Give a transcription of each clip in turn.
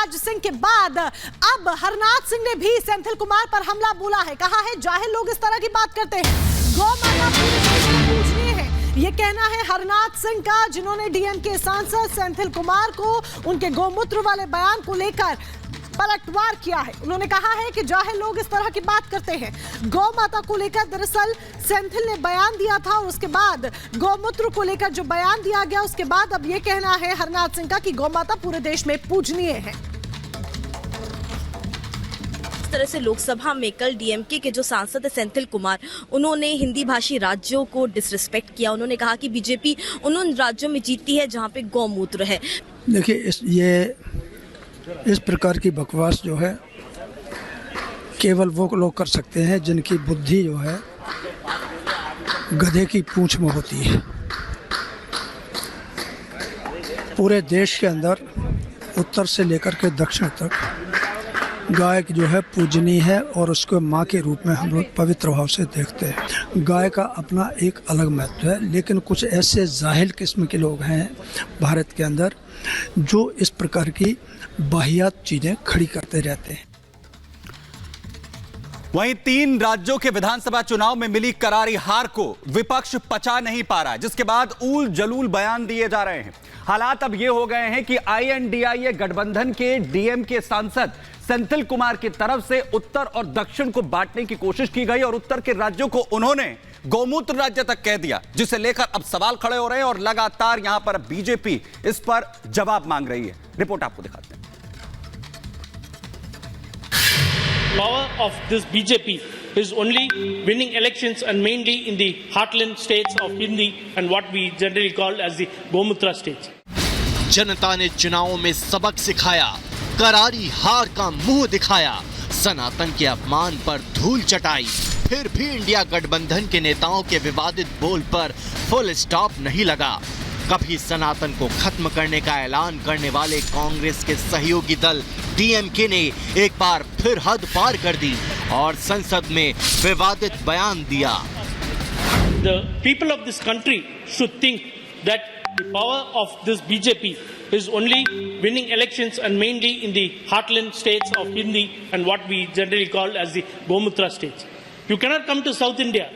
गिरिराज सिंह के बाद अब हरनाथ सिंह ने भी सेंथिल कुमार पर हमला बोला है। कहा है जाहिल लोग इस तरह की बात करते हैं, गौ माता पूजनीय है, ये कहना है हरनाथ सिंह का, जिन्होंने डीएमके सांसद सेंथिल कुमार को उनके गौमूत्र वाले बयान को लेकर पलटवार किया है। उन्होंने कहा है कि जाहिल लोग इस तरह की बात करते हैं। गौ माता को लेकर दरअसल सेंथिल ने बयान दिया था और उसके बाद गौमूत्र को लेकर जो बयान दिया गया उसके बाद अब ये कहना है हरनाथ सिंह का कि गौ माता पूरे देश में पूजनीय है। इस तरह से लोकसभा में कल डीएमके के जो सांसद है सेंथिल कुमार, उन्होंने हिंदी भाषी राज्यों को डिसरिस्पेक्ट किया। उन्होंने कहा कि बीजेपी उन राज्यों में जीतती है जहां पे गौमूत्र है। देखिए इस प्रकार की बकवास जो है केवल वो लोग कर सकते हैं जिनकी बुद्धि जो है गधे की पूंछ में होती है। पूरे देश के अंदर उत्तर से लेकर के दक्षिण तक गाय जो है पूजनीय है और उसको माँ के रूप में हम लोग पवित्र भाव से देखते हैं। गाय का अपना एक अलग महत्व है, लेकिन कुछ ऐसे जाहिल किस्म के लोग हैं भारत के अंदर जो इस प्रकार की वाहियात चीजें खड़ी करते रहते हैं। वहीं 3 राज्यों के विधानसभा चुनाव में मिली करारी हार को विपक्ष पचा नहीं पा रहा है, जिसके बाद ऊल जलूल बयान दिए जा रहे हैं। हालात अब ये हो गए हैं कि INDIA गठबंधन के डीएमके सांसद सेंथिल कुमार की तरफ से उत्तर और दक्षिण को बांटने की कोशिश की गई और उत्तर के राज्यों को उन्होंने गौमूत्र राज्य तक कह दिया, जिसे लेकर अब सवाल खड़े हो रहे हैं और लगातार यहां पर बीजेपी इस पर जवाब मांग रही है। रिपोर्ट आपको दिखाते हैं। Power of this BJP is only winning elections and mainly in the heartland states of Hindi and what we generally call as the Gomutra states. जनता ने चुनावों में सबक सिखाया, करारी हार का मुंह दिखाया, सनातन के अपमान पर धूल चटाई, फिर भी इंडिया गठबंधन के नेताओं के विवादित बोल पर फुल स्टॉप नहीं लगा। कभी सनातन को खत्म करने का ऐलान करने वाले कांग्रेस के सहयोगी दल डीएमके ने एक बार फिर हद पार कर दी और संसद में विवादित बयान दिया। The people of this country should think that the power of this BJP is only winning elections and mainly in the heartland states of Hindi and what we generally call as the Gomutra states. You cannot come to South India.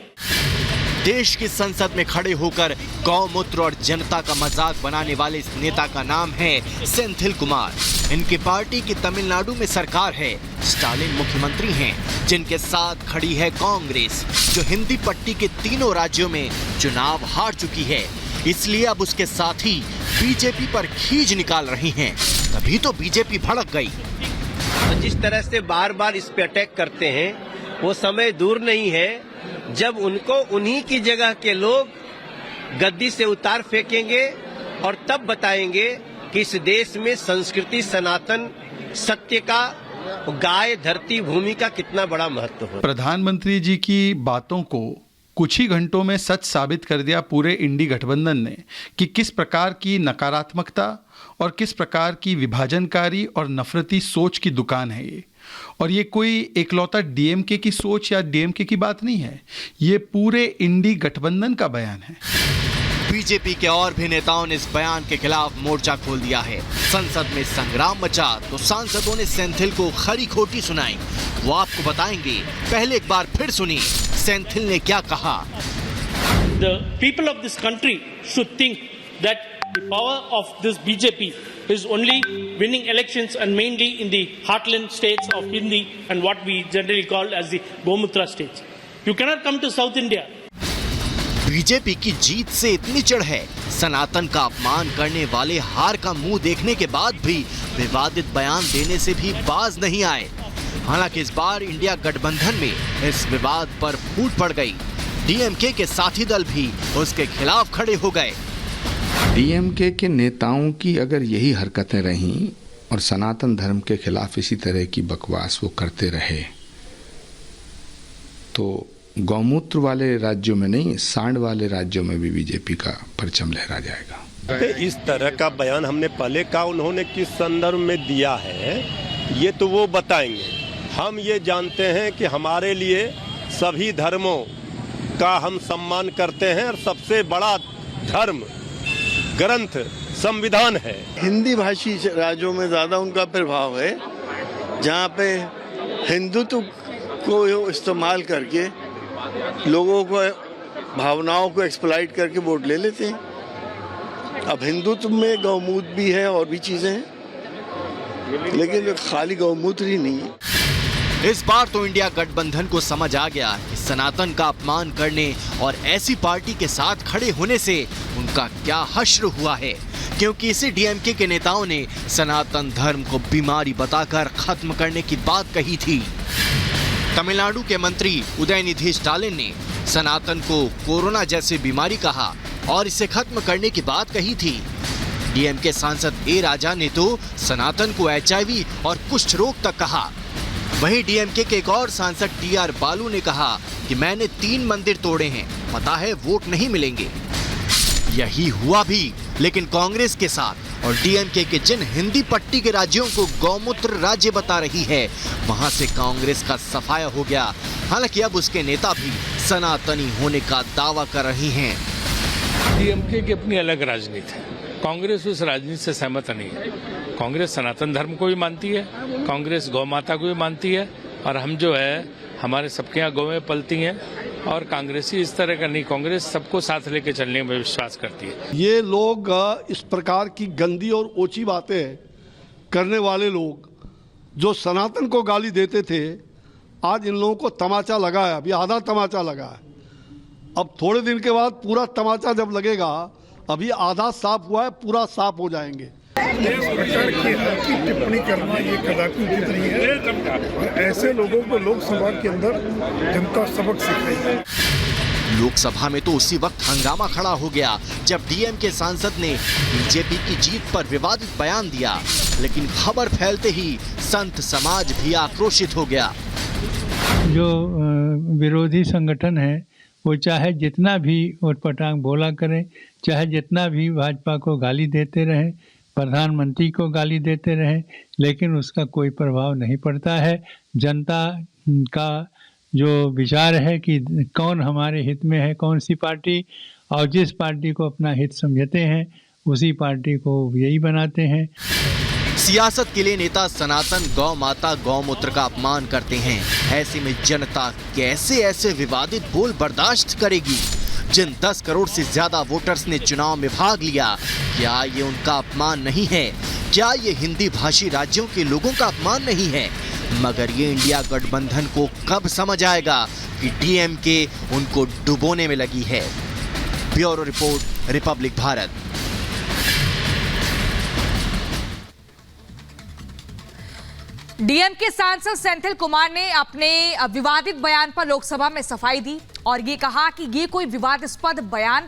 देश की संसद में खड़े होकर गौमूत्र और जनता का मजाक बनाने वाले इस नेता का नाम है सेंथिल कुमार। इनकी पार्टी की तमिलनाडु में सरकार है, स्टालिन मुख्यमंत्री हैं, जिनके साथ खड़ी है कांग्रेस, जो हिंदी पट्टी के तीनों राज्यों में चुनाव हार चुकी है। इसलिए अब उसके साथी बीजेपी पर खींच निकाल रही हैं। तभी तो बीजेपी भड़क गई। जिस तरह से बार बार इस पे अटैक करते हैं, वो समय दूर नहीं है जब उनको उन्हीं की जगह के लोग गद्दी से उतार फेंकेंगे और तब बताएंगे कि इस देश में संस्कृति, सनातन, सत्य का, गाय, धरती, भूमि का कितना बड़ा महत्व है। प्रधानमंत्री जी की बातों को कुछ ही घंटों में सच साबित कर दिया पूरे इंडी गठबंधन ने कि किस प्रकार की नकारात्मकता और किस प्रकार की विभाजनकारी और नफरती सोच की दुकान है ये। और ये कोई एकलौता डीएमके की सोच या डीएमके की बात नहीं है, ये पूरे इंडी गठबंधन का बयान है। बीजेपी के और भी नेताओं ने इस बयान के खिलाफ मोर्चा खोल दिया है। संसद में संग्राम मचा तो सांसदों ने सेंथिल को खरी खोटी सुनाई। वो आपको बताएंगे, पहले एक बार फिर सुनिए सेंथिल ने क्या कहा। The people of this country should think that the power of this BJP is only winning elections and mainly in the heartland states of Hindi and what we generally call as the Gomutra states. You cannot come to South India. BJP की जीत से इतनी चिढ़ है, सनातन का अपमान करने वाले हार का मुंह देखने के बाद भी विवादित बयान देने से भी बाज नहीं आए। हालांकि इस बार इंडिया गठबंधन में इस विवाद पर फूट पड़ गई। डीएमके के साथी दल भी उसके खिलाफ खड़े हो गए। डीएमके के नेताओं की अगर यही हरकतें रहीं और सनातन धर्म के खिलाफ इसी तरह की बकवास वो करते रहे तो गौमूत्र वाले राज्यों में नहीं, सांड वाले राज्यों में भी बीजेपी का परचम लहरा जाएगा। इस तरह का बयान हमने पहले कहा, उन्होंने किस संदर्भ में दिया है ये तो वो बताएंगे। हम ये जानते हैं कि हमारे लिए सभी धर्मों का हम सम्मान करते हैं और सबसे बड़ा धर्म ग्रंथ संविधान है। हिंदी भाषी राज्यों में ज़्यादा उनका प्रभाव है, जहाँ पे हिंदुत्व को इस्तेमाल करके लोगों को भावनाओं को एक्सप्लॉइट करके वोट ले लेते हैं। अब हिंदुत्व में गौमूत्र भी है और भी चीज़ें हैं, लेकिन खाली गौमूत्र ही नहीं है। इस बार तो इंडिया गठबंधन को समझ आ गया कि सनातन का अपमान करने और ऐसी पार्टी के साथ खड़े होने से उनका क्या हश्र हुआ है, क्योंकि इसी डीएमके के नेताओं ने सनातन धर्म को बीमारी बताकर खत्म करने की बात कही थी। तमिलनाडु के मंत्री उदयनिधि स्टालिन ने सनातन को कोरोना जैसी बीमारी कहा और इसे खत्म करने की बात कही थी। डीएमके सांसद ए राजा ने तो सनातन को HIV और कुष्ठ रोग तक कहा। वहीं डीएमके के एक और सांसद TR बालू ने कहा कि मैंने 3 मंदिर तोड़े हैं, पता है वोट नहीं मिलेंगे। यही हुआ भी, लेकिन कांग्रेस के साथ और डीएमके के जिन हिंदी पट्टी के राज्यों को गौमूत्र राज्य बता रही है, वहां से कांग्रेस का सफाया हो गया। हालांकि अब उसके नेता भी सनातनी होने का दावा कर रही हैं। डीएमके की अपनी अलग राजनीति है, कांग्रेस उस राजनीति से सहमत नहीं है। कांग्रेस सनातन धर्म को भी मानती है, कांग्रेस गौ माता को भी मानती है, और हम जो है हमारे सबके यहाँ गौएं पलती हैं, और कांग्रेसी इस तरह का नहीं, कांग्रेस सबको साथ लेके चलने में विश्वास करती है। ये लोग इस प्रकार की गंदी और ओछी बातें करने वाले लोग जो सनातन को गाली देते थे, आज इन लोगों को तमाचा लगा है। अभी आधा तमाचा लगा है, अब थोड़े दिन के बाद पूरा तमाचा जब लगेगा, अभी आधा साफ हुआ है, पूरा साफ हो जाएंगे। इस प्रकार की हल्की टिप्पणी करना ये कदापि उचित नहीं है, और ऐसे लोगों को लोकसभा के अंदर जनता सबक सिखाएगी। लोकसभा में तो उसी वक्त हंगामा खड़ा हो गया जब डीएमके सांसद ने बीजेपी की जीत पर विवादित बयान दिया, लेकिन खबर फैलते ही संत समाज भी आक्रोशित हो गया। जो विरोधी संगठन है वो चाहे जितना भी उटपटांग बोला करें, चाहे जितना भी भाजपा को गाली देते रहें, प्रधानमंत्री को गाली देते रहें, लेकिन उसका कोई प्रभाव नहीं पड़ता है। जनता का जो विचार है कि कौन हमारे हित में है, कौन सी पार्टी, और जिस पार्टी को अपना हित समझते हैं उसी पार्टी को यही बनाते हैं। सियासत के लिए नेता सनातन गौ माता गौमूत्र का अपमान करते हैं। ऐसे में जनता कैसे ऐसे विवादित बोल बर्दाश्त करेगी? जिन 10 करोड़ से ज्यादा वोटर्स ने चुनाव में भाग लिया, क्या ये उनका अपमान नहीं है? क्या ये हिंदी भाषी राज्यों के लोगों का अपमान नहीं है? मगर ये इंडिया गठबंधन को कब समझ आएगा कि डीएमके उनको डुबोने में लगी है? Bureau report, Republic Bharat. DMK सांसद सेंथिल कुमार ने अपने विवादित बयान पर लोकसभा में सफाई दी और ये कहा कि ये कोई विवादास्पद बयान